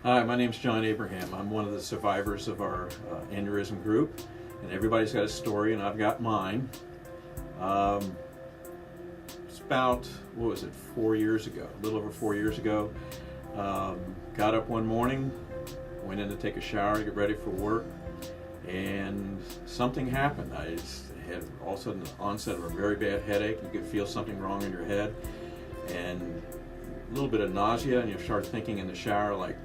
Hi, my name's John Abraham. I'm one of the survivors of our aneurysm group, and everybody's got a story, and I've got mine. It's about, 4 years ago, a little over 4 years ago. Got up one morning, went in to take a shower to get ready for work, and something happened. I just had all of a sudden the onset of a very bad headache. You could feel something wrong in your head, and a little bit of nausea, and you start thinking in the shower, like,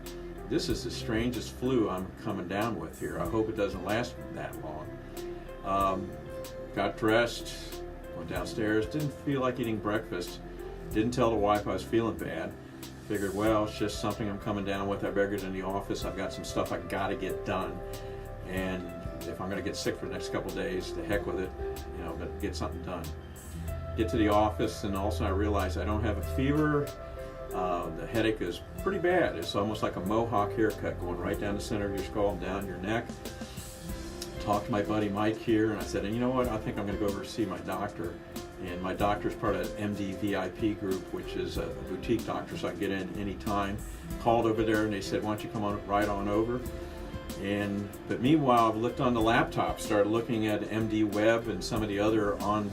this is the strangest flu I'm coming down with here. I hope it doesn't last that long. Got dressed, went downstairs, didn't feel like eating breakfast, didn't tell the wife I was feeling bad. Figured, well, it's just something I'm coming down with. I better get in the office. I've got some stuff I gotta get done. And if I'm gonna get sick for the next couple of days, to heck with it, but get something done. Get to the office, and all of a sudden I realize I don't have a fever. The headache is pretty bad. It's almost like a mohawk haircut going right down the center of your skull and down your neck. Talked to my buddy Mike here, and I said, and you know what, I think I'm going to go over to see my doctor. And my doctor's part of MD VIP group, which is a boutique doctor, so I can get in any time. Called over there, and they said, why don't you come on right on over? But meanwhile, I've looked on the laptop, started looking at MD Web and some of the other on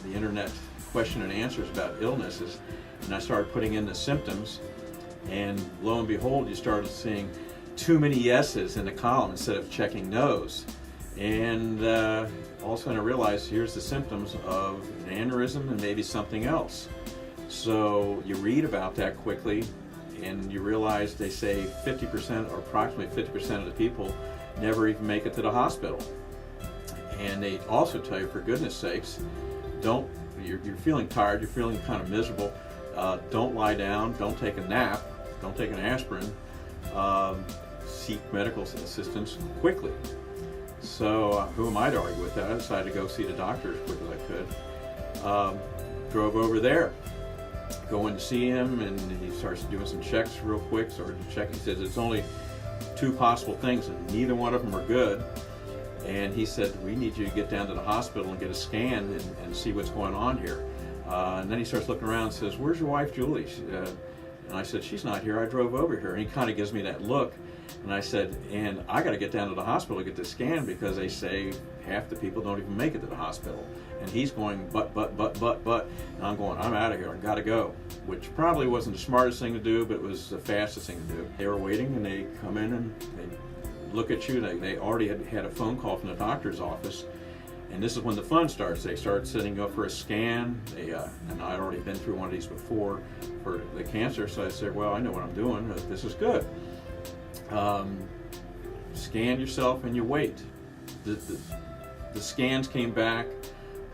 the internet question and answers about illnesses. And I started putting in the symptoms, and lo and behold, you started seeing too many yeses in the column instead of checking no's. And all of a sudden I realized here's the symptoms of an aneurysm and maybe something else. So you read about that quickly, and you realize they say 50% or approximately 50% of the people never even make it to the hospital. And they also tell you, for goodness sakes, you're feeling tired, you're feeling kind of miserable, don't lie down, don't take a nap, don't take an aspirin, seek medical assistance quickly. So who am I to argue with that? I decided to go see the doctor as quick as I could. Drove over there, go in to see him, and he starts doing some checks real quick. He says it's only two possible things, and neither one of them are good. And he said, we need you to get down to the hospital and get a scan and see what's going on here. And then he starts looking around and says, where's your wife, Julie? And I said, she's not here. I drove over here. And he kind of gives me that look. And I said, and I got to get down to the hospital to get the scan, because they say half the people don't even make it to the hospital. And he's going, but. And I'm going, I'm out of here. I got to go. Which probably wasn't the smartest thing to do, but it was the fastest thing to do. They were waiting, and they come in and they look at you. They already had a phone call from the doctor's office. And this is when the fun starts. They start setting you up for a scan. And I'd already been through one of these before for the cancer, so I said, well, I know what I'm doing. This is good. Scan yourself and you wait. The scans came back,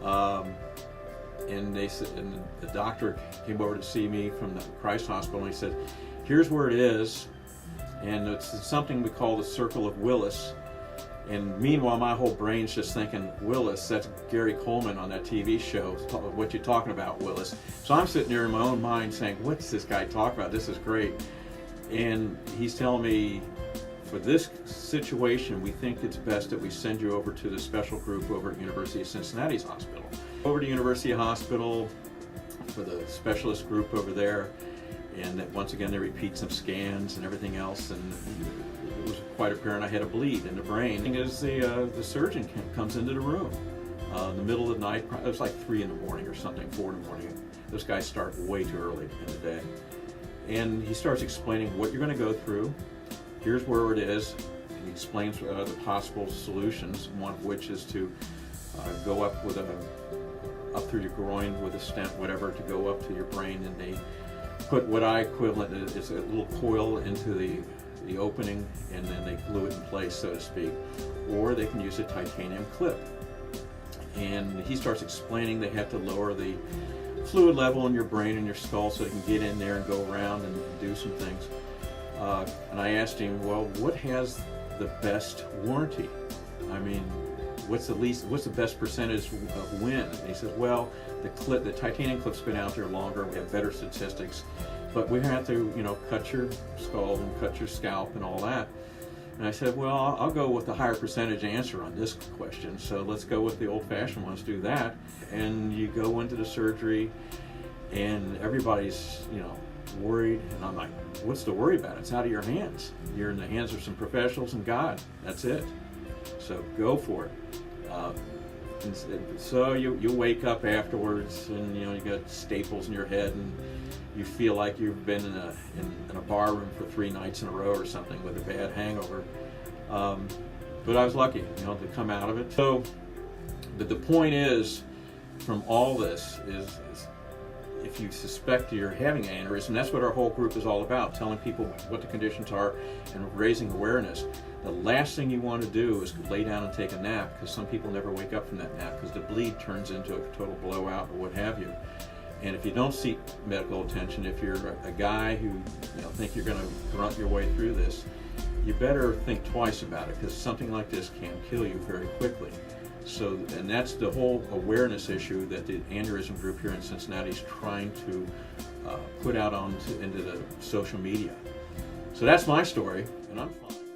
and they said, and the doctor came over to see me from the Christ Hospital, and he said, here's where it is, and it's something we call the circle of Willis. And meanwhile, my whole brain's just thinking, Willis, that's Gary Coleman on that TV show. What you talking about, Willis? So I'm sitting there in my own mind saying, what's this guy talking about? This is great. And he's telling me, for this situation, we think it's best that we send you over to the special group over at University of Cincinnati's hospital. Over to University Hospital for the specialist group over there. And that once again, they repeat some scans and everything else. And it was quite apparent I had a bleed in the brain. The thing is, the surgeon comes into the room in the middle of the night. It was like 3 in the morning or something, 4 in the morning. Those guys start way too early in the day. And he starts explaining what you're going to go through. Here's where it is. And he explains the possible solutions, one of which is to go up through your groin with a stent, whatever, to go up to your brain. And they put what I equivalent is a little coil into the opening, and then they glue it in place, so to speak. Or they can use a titanium clip. And he starts explaining they have to lower the fluid level in your brain and your skull so they can get in there and go around and do some things. And I asked him, well, what has the best warranty? I mean, what's the best percentage of win? And he says, well, the titanium clip's been out there longer, we have better statistics, but we have to, cut your skull and cut your scalp and all that. And I said, well, I'll go with the higher percentage answer on this question, so let's go with the old-fashioned ones, do that. And you go into the surgery, and everybody's, worried, and I'm like, what's to worry about? It's out of your hands. You're in the hands of some professionals and God. That's it. So go for it. And so you wake up afterwards, and you got staples in your head, and you feel like you've been in a bar room for 3 nights in a row or something with a bad hangover. But I was lucky, to come out of it. So, but the point is, from all this is if you suspect you're having an aneurysm, that's what our whole group is all about, telling people what the conditions are and raising awareness. The last thing you want to do is lay down and take a nap, because some people never wake up from that nap because the bleed turns into a total blowout or what have you. And if you don't seek medical attention, if you're a guy who think you're going to grunt your way through this, you better think twice about it, because something like this can kill you very quickly. So, and that's the whole awareness issue that the aneurysm group here in Cincinnati is trying to put out into the social media. So that's my story, and I'm fine.